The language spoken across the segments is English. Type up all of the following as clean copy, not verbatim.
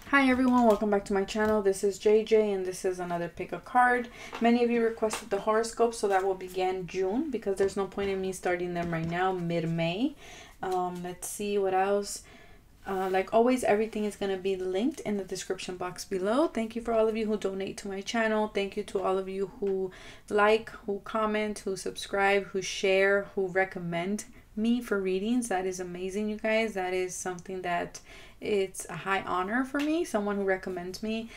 Hi everyone, welcome back to my channel. This is JJ and this is another pick a card. Many of you requested the horoscope, so that will begin June because there's no point in me starting them right now, mid-May. Let's see what else. Like always, everything is going to be linked in the description box below. Thank you for all of you who donate to my channel. Thank you to all of you who like, who comment, who subscribe, who share, who recommend me for readings. That is amazing, you guys. That is something that it's a high honor for me. Someone who recommends me.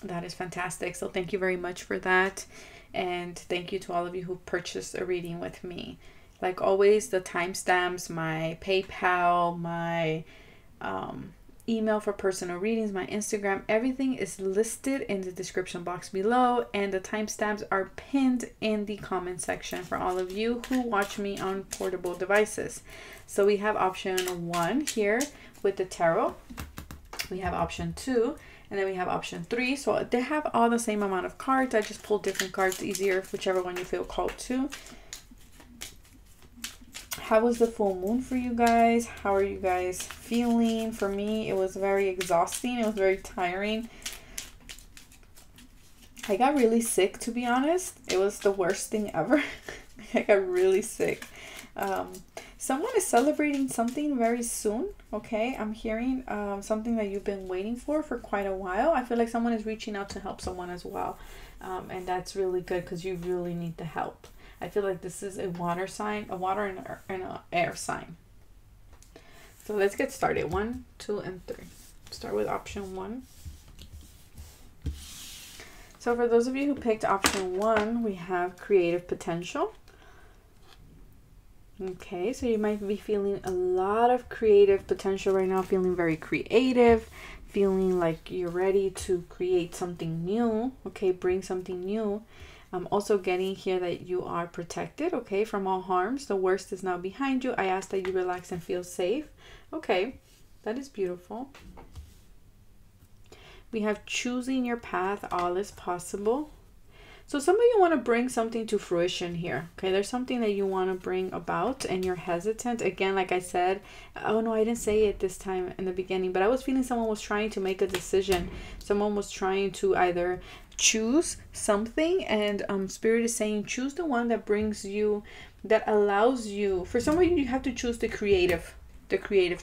That is fantastic. So thank you very much for that. And thank you to all of you who purchased a reading with me. Like always, the timestamps, my PayPal, my email for personal readings, my Instagram, everything is listed in the description box below, and the timestamps are pinned in the comment section for all of you who watch me on portable devices. So we have option 1 here with the tarot. We have option 2, and then we have option 3. So they have all the same amount of cards. I just pulled different cards, easier, whichever one you feel called to. How was the full moon for you guys? How are you guys feeling? For me, it was very exhausting. It was very tiring. I got really sick, to be honest. It was the worst thing ever. I got really sick. Someone is celebrating something very soon. Okay, I'm hearing something that you've been waiting for quite a while. I feel like someone is reaching out to help someone as well. And that's really good because you really need the help. I feel like this is a water sign, a water and an air sign. So let's get started. 1, 2, and 3. Start with option 1. So for those of you who picked option 1, we have creative potential. Okay, so you might be feeling a lot of creative potential right now, feeling very creative, feeling like you're ready to create something new. Okay, bring something new. I'm also getting here that you are protected, okay, from all harms. The worst is now behind you. I ask that you relax and feel safe. Okay, that is beautiful. We have choosing your path, all is possible. So some of you want to bring something to fruition here, okay? There's something that you want to bring about and you're hesitant. Again, like I said, oh no, I didn't say it this time in the beginning, but I was feeling someone was trying to make a decision. Someone was trying to either choose something, and Spirit is saying choose the one that brings you, that allows you. For some of you, you have to choose the creative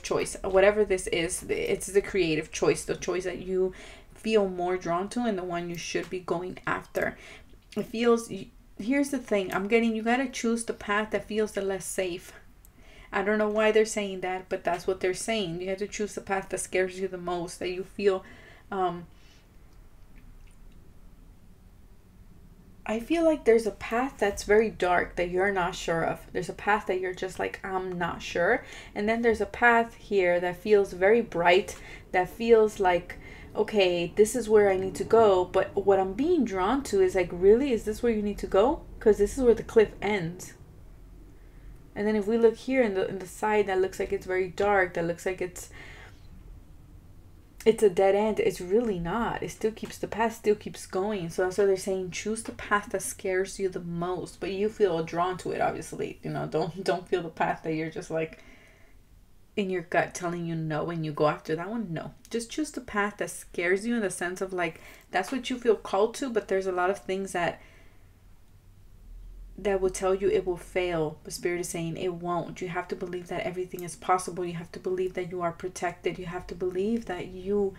choice. Whatever this is, it's the creative choice, the choice that you feel more drawn to and the one you should be going after. It feels, here's the thing, I'm getting, you got to choose the path that feels the less safe. I don't know why they're saying that, but that's what they're saying. You have to choose the path that scares you the most, that you feel, I feel like there's a path that's very dark that you're not sure of. There's a path that you're just like, I'm not sure. And then there's a path here that feels very bright, that feels like, okay, this is where I need to go. But what I'm being drawn to is like, really, is this where you need to go? Because this is where the cliff ends. And then if we look here in the side, that looks like it's very dark. That looks like it's a dead end. It's really not. It still keeps, the path still keeps going. So that's why they're saying choose the path that scares you the most. But you feel drawn to it, obviously. You know, don't feel the path that you're just like in your gut telling you no when you go after that one. No, just choose the path that scares you in the sense of like that's what you feel called to, but there's a lot of things that will tell you it will fail. The Spirit is saying it won't. You have to believe that everything is possible. You have to believe that you are protected. You have to believe that you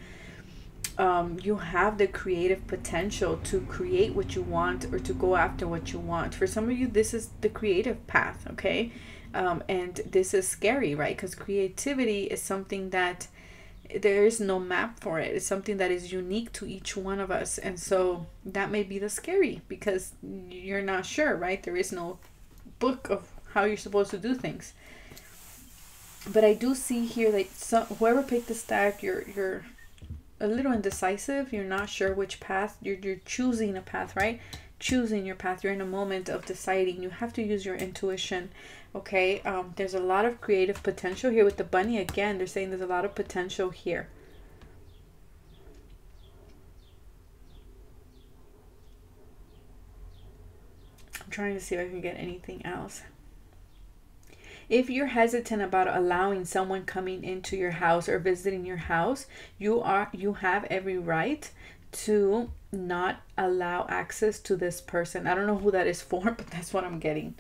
have the creative potential to create what you want or to go after what you want. For some of you, this is the creative path, okay? And this is scary, right? Because creativity is something that there is no map for it. It's something that is unique to each one of us. And so that may be the scary because you're not sure, right? There is no book of how you're supposed to do things. But I do see here that whoever picked the stack, you're a little indecisive. You're not sure which path. You're choosing a path, right? Choosing your path. You're in a moment of deciding. You have to use your intuition. Okay, there's a lot of creative potential here with the bunny. Again, they're saying there's a lot of potential here. I'm trying to see if I can get anything else. If you're hesitant about allowing someone coming into your house or visiting your house, you have every right to not allow access to this person. I don't know who that is for, but that's what I'm getting.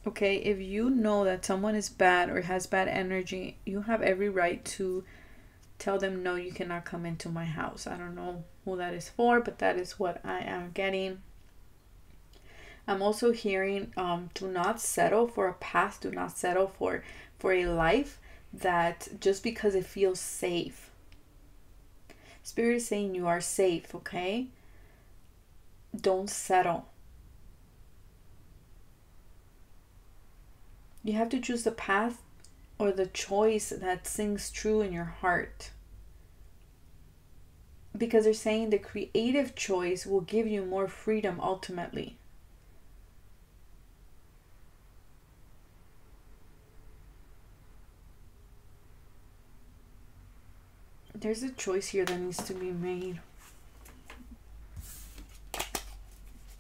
Okay, if you know that someone is bad or has bad energy, you have every right to tell them, no, you cannot come into my house. I don't know who that is for, but that is what I am getting. I'm also hearing, do not settle for a past. Do not settle for a life that just because it feels safe. Spirit is saying you are safe, okay? Don't settle. You have to choose the path or the choice that sings true in your heart. Because they're saying the creative choice will give you more freedom ultimately. There's a choice here that needs to be made.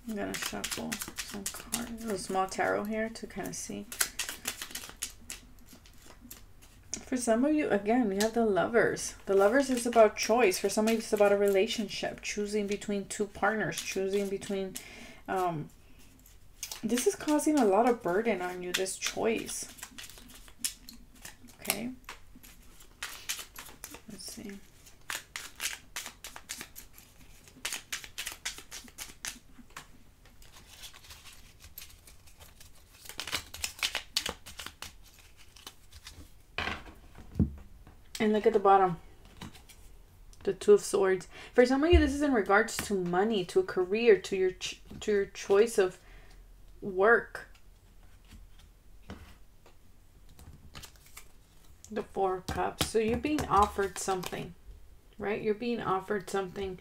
I'm gonna shuffle some cards, a small tarot here to kind of see. For some of you, again, we have the Lovers. The Lovers is about choice. For some of you, it's about a relationship, choosing between two partners, choosing between... this is causing a lot of burden on you, this choice. Okay. Let's see. And look at the bottom. The Two of Swords. For some of you, this is in regards to money, to a career, to your choice of work. The Four of Cups. So you're being offered something, right? You're being offered something,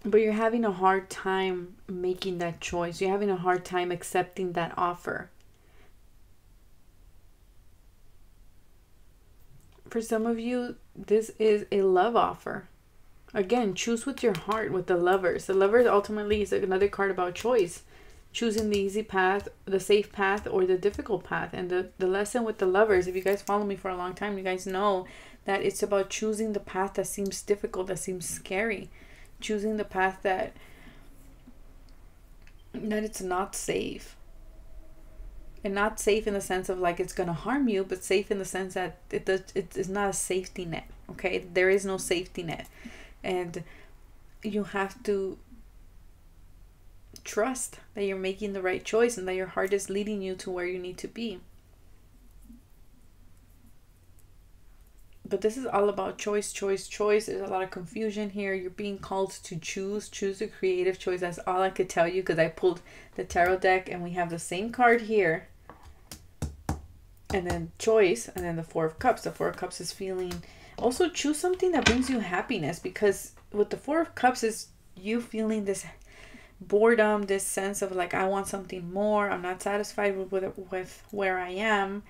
but you're having a hard time making that choice. You're having a hard time accepting that offer. For some of you, this is a love offer. Again, choose with your heart with the Lovers. The Lovers ultimately is another card about choice. Choosing the easy path, the safe path, or the difficult path. And the lesson with the Lovers, if you guys follow me for a long time, you guys know that it's about choosing the path that seems difficult, that seems scary. Choosing the path that it's not safe. And not safe in the sense of like it's going to harm you, but safe in the sense that it's not a safety net. Okay, there is no safety net. And you have to trust that you're making the right choice and that your heart is leading you to where you need to be. But this is all about choice, choice, choice. There's a lot of confusion here. You're being called to choose a creative choice. That's all I could tell you, because I pulled the tarot deck and we have the same card here. And then choice, and then the Four of Cups. The Four of Cups is feeling... Also choose something that brings you happiness, because with the Four of Cups is you feeling this boredom, this sense of like, I want something more. I'm not satisfied with where I am.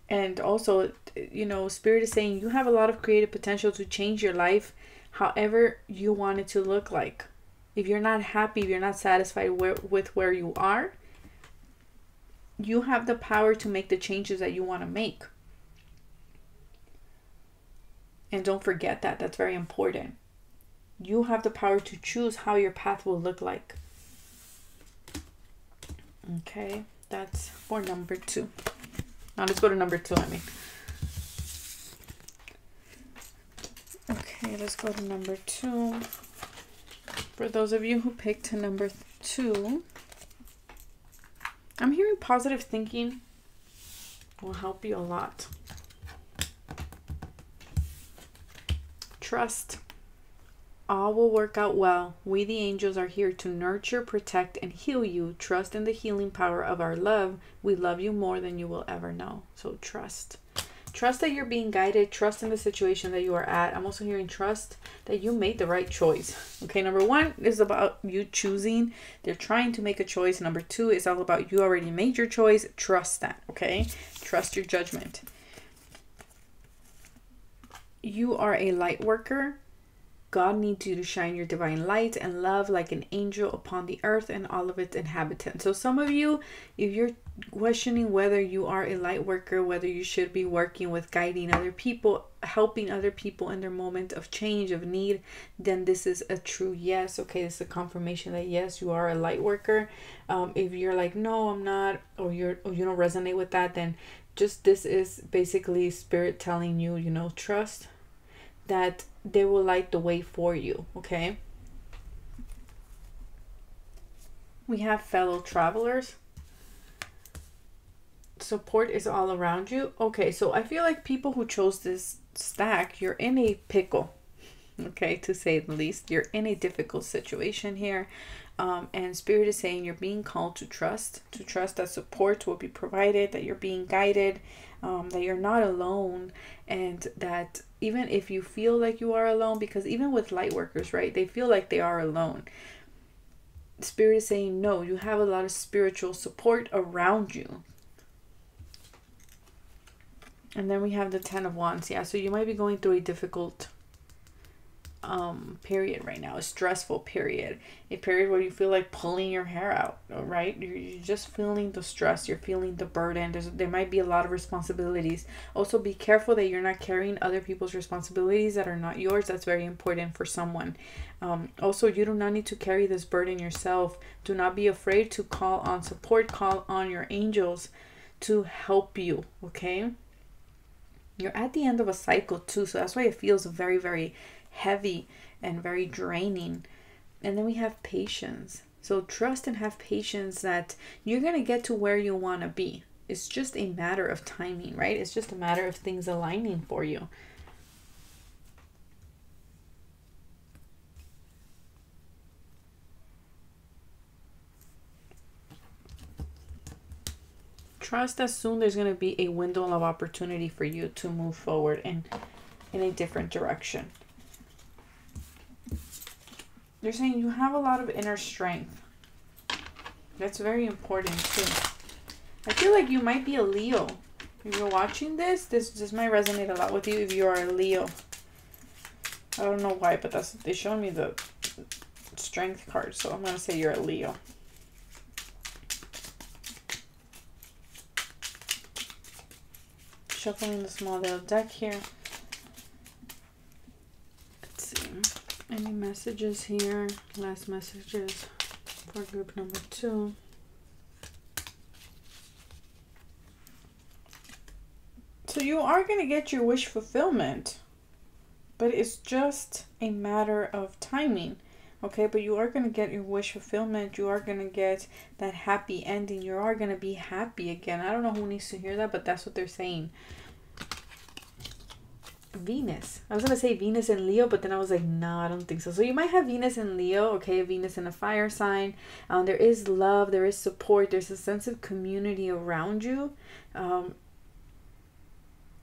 And also, you know, Spirit is saying you have a lot of creative potential to change your life however you want it to look like. If you're not happy, if you're not satisfied with where you are, you have the power to make the changes that you want to make. And don't forget that. That's very important. You have the power to choose how your path will look like. Okay, that's for number 2. Now let's go to number 2, Okay, let's go to number 2. For those of you who picked number 2, I'm hearing positive thinking will help you a lot. Trust. All will work out well. We, the angels, are here to nurture, protect, and heal you. Trust in the healing power of our love. We love you more than you will ever know. So trust. Trust that you're being guided. Trust in the situation that you are at. I'm also hearing trust that you made the right choice. Okay, number 1 is about you choosing. They're trying to make a choice. Number 2 is all about you already made your choice. Trust that, okay? Trust your judgment. You are a light worker. God needs you to shine your divine light and love like an angel upon the earth and all of its inhabitants. So some of you, if you're questioning whether you are a light worker, whether you should be working with guiding other people, helping other people in their moment of change, of need, then this is a true yes. Okay, this is a confirmation that yes, you are a light worker. If you're like, no, I'm not, or you don't resonate with that, then just this is basically spirit telling you, you know, trust that they will light the way for you. Okay, we have fellow travelers. Support is all around you. Okay, so I feel like people who chose this stack, you're in a pickle, okay, to say the least. You're in a difficult situation here, and spirit is saying you're being called to trust that support will be provided, that you're being guided, that you're not alone, and that even if you feel like you are alone, because even with light workers, right, they feel like they are alone. Spirit is saying no, you have a lot of spiritual support around you. And then we have the 10 of Wands. Yeah, so you might be going through a difficult period right now, a stressful period, a period where you feel like pulling your hair out, right? You're just feeling the stress, you're feeling the burden. There might be a lot of responsibilities. Also be careful that you're not carrying other people's responsibilities that are not yours. That's very important for someone. Also, you do not need to carry this burden yourself. Do not be afraid to call on support, call on your angels to help you. Okay, you're at the end of a cycle too, so that's why it feels very, very heavy and very draining. And then we have patience. So trust and have patience that you're going to get to where you want to be. It's just a matter of timing, right? It's just a matter of things aligning for you. Trust that soon there's going to be a window of opportunity for you to move forward in a different direction. They're saying you have a lot of inner strength. That's very important too. I feel like you might be a Leo. If you're watching this might resonate a lot with you if you are a Leo. I don't know why, but they showed me the strength card, so I'm going to say you're a Leo. Shuffling the small little deck here. Let's see. Any messages here? Last messages for group number 2. So you are going to get your wish fulfillment, but it's just a matter of timing. Okay, but you are going to get your wish fulfillment. You are going to get that happy ending. You are going to be happy again. I don't know who needs to hear that, but that's what they're saying. Venus. I was going to say Venus and Leo, but then I was like, no, I don't think so. So you might have Venus and Leo, okay, Venus in a fire sign. There is love, there is support, there's a sense of community around you.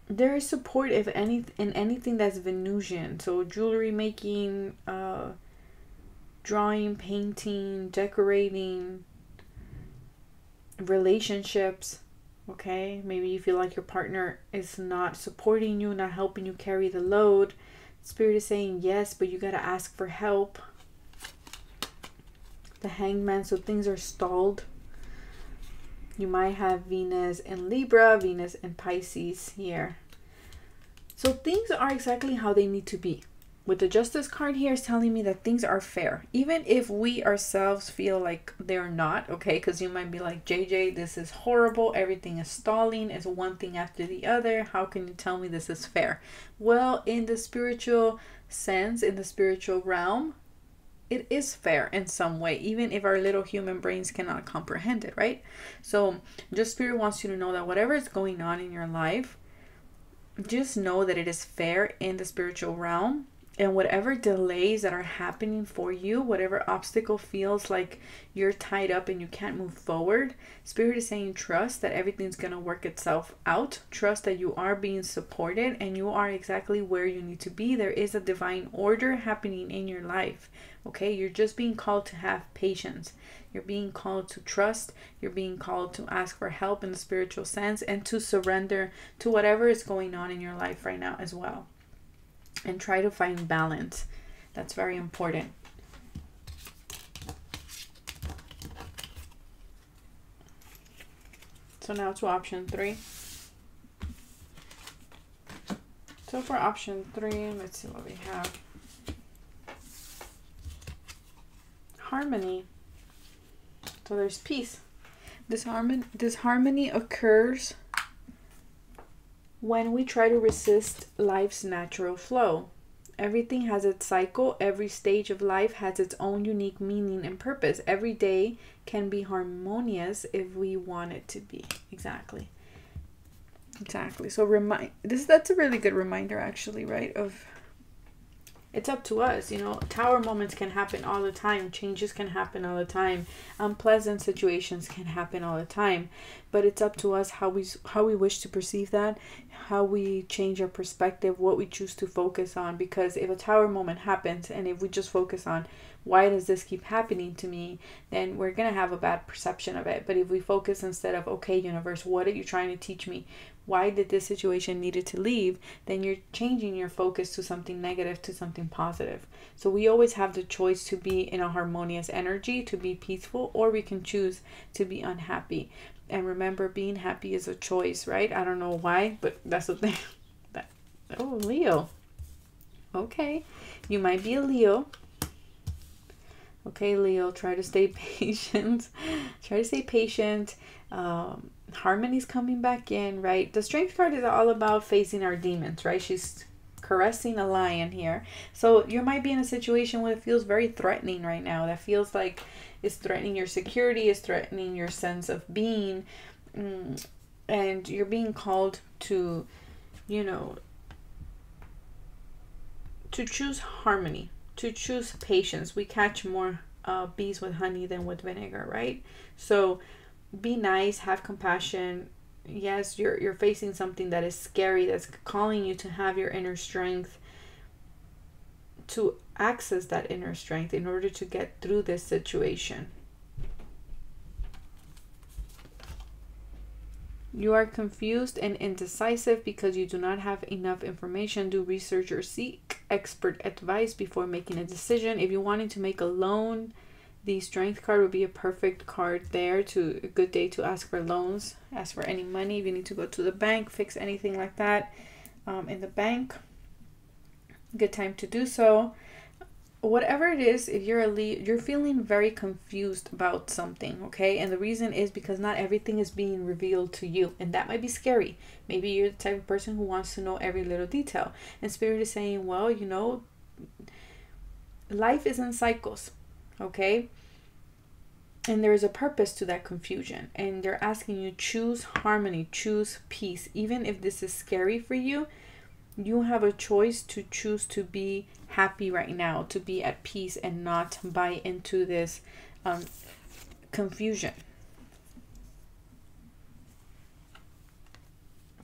There is support in anything that's Venusian. So jewelry making, drawing, painting, decorating, relationships. Okay, maybe you feel like your partner is not supporting you, not helping you carry the load. Spirit is saying yes, but you got to ask for help. The Hangman, so things are stalled. You might have Venus in Libra, Venus in Pisces here. So things are exactly how they need to be. With the Justice card here is telling me that things are fair. Even if we ourselves feel like they're not, okay? Because you might be like, JJ, this is horrible. Everything is stalling. It's one thing after the other. How can you tell me this is fair? Well, in the spiritual sense, in the spiritual realm, it is fair in some way, even if our little human brains cannot comprehend it, right? So just Spirit wants you to know that whatever is going on in your life, just know that it is fair in the spiritual realm. And whatever delays that are happening for you, whatever obstacle feels like you're tied up and you can't move forward, Spirit is saying trust that everything's going to work itself out. Trust that you are being supported and you are exactly where you need to be. There is a divine order happening in your life. Okay, you're just being called to have patience. You're being called to trust. You're being called to ask for help in the spiritual sense and to surrender to whatever is going on in your life right now as well. And try to find balance. That's very important. So now to option 3. So for option 3, let's see what we have. Harmony. So there's peace. This harmony occurs when we try to resist life's natural flow. Everything has its cycle. Every stage of life has its own unique meaning and purpose. Every day can be harmonious if we want it to be. Exactly. So that's a really good reminder, actually, right? Of it's up to us, you know. Tower moments can happen all the time. Changes can happen all the time. Unpleasant situations can happen all the time. But it's up to us how we wish to perceive that, how we change our perspective, what we choose to focus on. Because if a tower moment happens, and if we just focus on why does this keep happening to me, then we're going to have a bad perception of it. But if we focus instead of, okay, universe, what are you trying to teach me? Why did this situation needed to leave? Then you're changing your focus to something negative, to something positive. So we always have the choice to be in a harmonious energy, to be peaceful, or we can choose to be unhappy. And remember, being happy is a choice, right? I don't know why, but that's the thing. Oh, Leo. Okay. You might be a Leo. Okay, Leo, try to stay patient. Try to stay patient. Harmony's coming back in, right? The Strength card is all about facing our demons, right? She's caressing a lion here. So you might be in a situation where it feels very threatening right now. That feels like it's threatening your security, it's threatening your sense of being. And you're being called to, you know, to choose harmony, to choose patience. We catch more bees with honey than with vinegar, right? So be nice, have compassion. Yes, you're facing something that is scary, that's calling you to have your inner strength, to access that inner strength in order to get through this situation. You are confused and indecisive because you do not have enough information. Do research or seek expert advice before making a decision. If you're wanting to make a loan, the Strength card would be a perfect card there. A good day to ask for loans, ask for any money. If you need to go to the bank, fix anything like that in the bank, good time to do so. Whatever it is, if you're a Leo, you're feeling very confused about something, okay? And the reason is because not everything is being revealed to you, and that might be scary. Maybe you're the type of person who wants to know every little detail, and Spirit is saying, well, you know, life is in cycles, okay? And there is a purpose to that confusion, and they're asking you, choose harmony, choose peace. Even if this is scary for you, you have a choice to choose to be happy right now, to be at peace, and not buy into this confusion.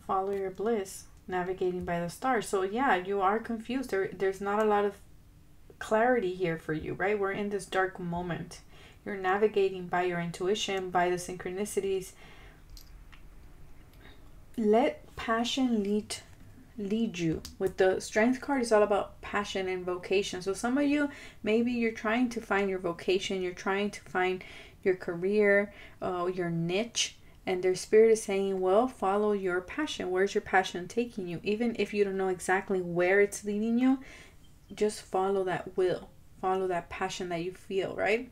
Follow your bliss, navigating by the stars. So yeah, you are confused. There's not a lot of clarity here for you, right? We're in this dark moment. You're navigating by your intuition, by the synchronicities. Let passion lead you. With the Strength card, it's all about passion and vocation. So some of you, maybe you're trying to find your vocation, you're trying to find your career, your niche, and their Spirit is saying, well, follow your passion. Where's your passion taking you? Even if you don't know exactly where it's leading you, just follow that will, follow that passion that you feel, right?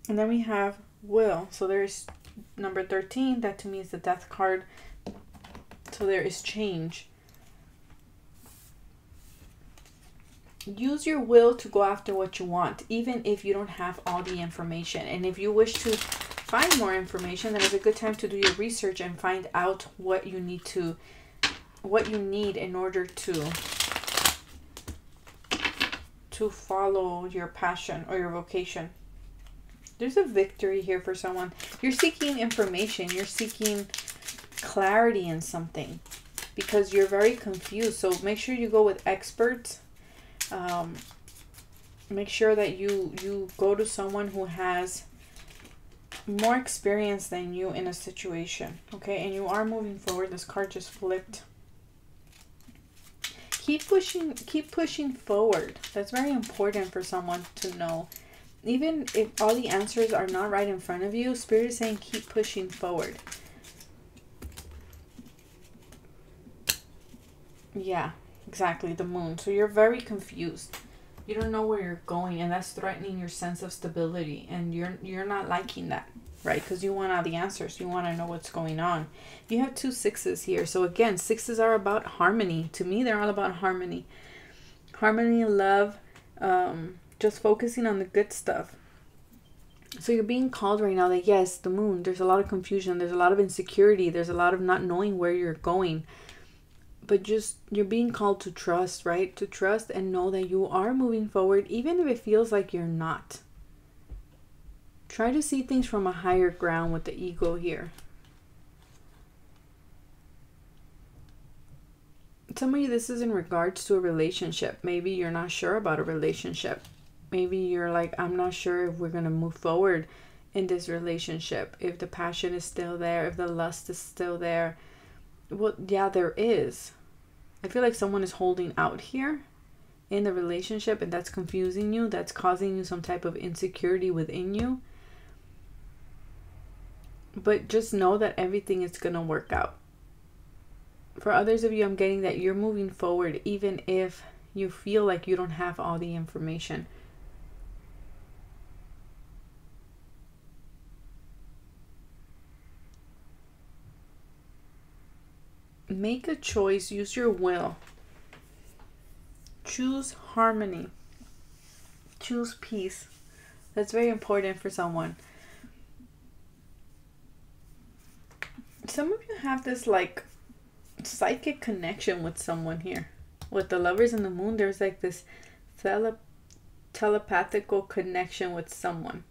And then we have will. So there's number 13. That to me is the Death card. So there is change. Use your will to go after what you want, even if you don't have all the information. And if you wish to find more information, then it's a good time to do your research and find out what you need in order to follow your passion or your vocation. There's a victory here for someone. You're seeking information. You're seeking clarity in something because you're very confused. So make sure you go with experts. Make sure that you go to someone who has more experience than you in a situation. Okay, and you are moving forward. This card just flipped. keep pushing forward. That's very important for someone to know. Even if all the answers are not right in front of you, Spirit is saying keep pushing forward. Yeah, exactly, the Moon. So you're very confused. You don't know where you're going, and that's threatening your sense of stability, and you're not liking that, right? Because you want all the answers. You want to know what's going on. You have 2 6s here. So again, 6s are about harmony. To me, they're all about harmony. Harmony, love, just focusing on the good stuff. So you're being called right now that, yes, the Moon, there's a lot of confusion. There's a lot of insecurity. There's a lot of not knowing where you're going. But just, you're being called to trust, right? To trust and know that you are moving forward, even if it feels like you're not. Try to see things from a higher ground with the ego here. Some of you, this is in regards to a relationship. Maybe you're not sure about a relationship. Maybe you're like, I'm not sure if we're going to move forward in this relationship. If the passion is still there, if the lust is still there. Well, yeah, there is. I feel like someone is holding out here in the relationship, and that's confusing you. That's causing you some type of insecurity within you. But just know that everything is going to work out. For others of you, I'm getting that you're moving forward even if you feel like you don't have all the information. Make a choice. Use your will. Choose harmony. Choose peace. That's very important for someone. Some of you have this like psychic connection with someone here. With the Lovers and the Moon, there's like this telepathical connection with someone.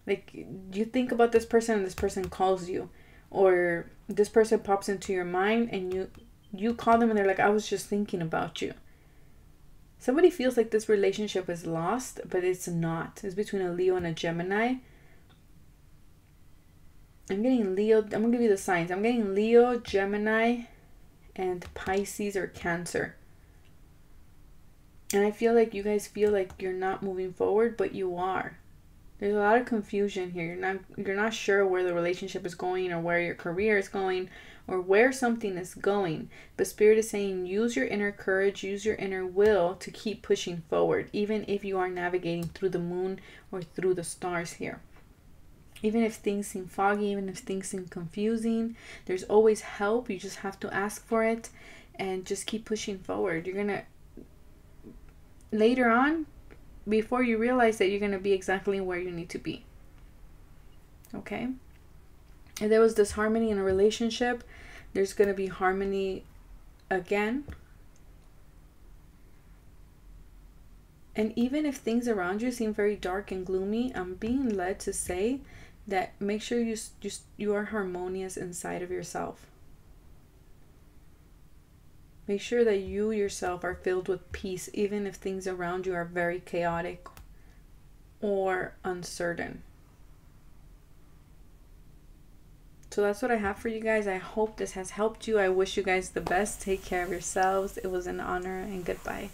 Like you think about this person and this person calls you. Or this person pops into your mind and you call them and they're like, I was just thinking about you. Somebody feels like this relationship is lost, but it's not. It's between a Leo and a Gemini. I'm getting Leo. I'm going to give you the signs. I'm getting Leo, Gemini, and Pisces or Cancer. And I feel like you guys feel like you're not moving forward, but you are. There's a lot of confusion here. You're not sure where the relationship is going or where your career is going or where something is going. But Spirit is saying use your inner courage, use your inner will to keep pushing forward, even if you are navigating through the Moon or through the stars here. Even if things seem foggy, even if things seem confusing, there's always help. You just have to ask for it and just keep pushing forward. You're going to, later on, before you realize that, you're going to be exactly where you need to be. Okay? If there was disharmony in a relationship, there's going to be harmony again. And even if things around you seem very dark and gloomy, I'm being led to say that make sure you are harmonious inside of yourself. Make sure that you yourself are filled with peace, even if things around you are very chaotic or uncertain. So that's what I have for you guys. I hope this has helped you. I wish you guys the best. Take care of yourselves. It was an honor, and goodbye.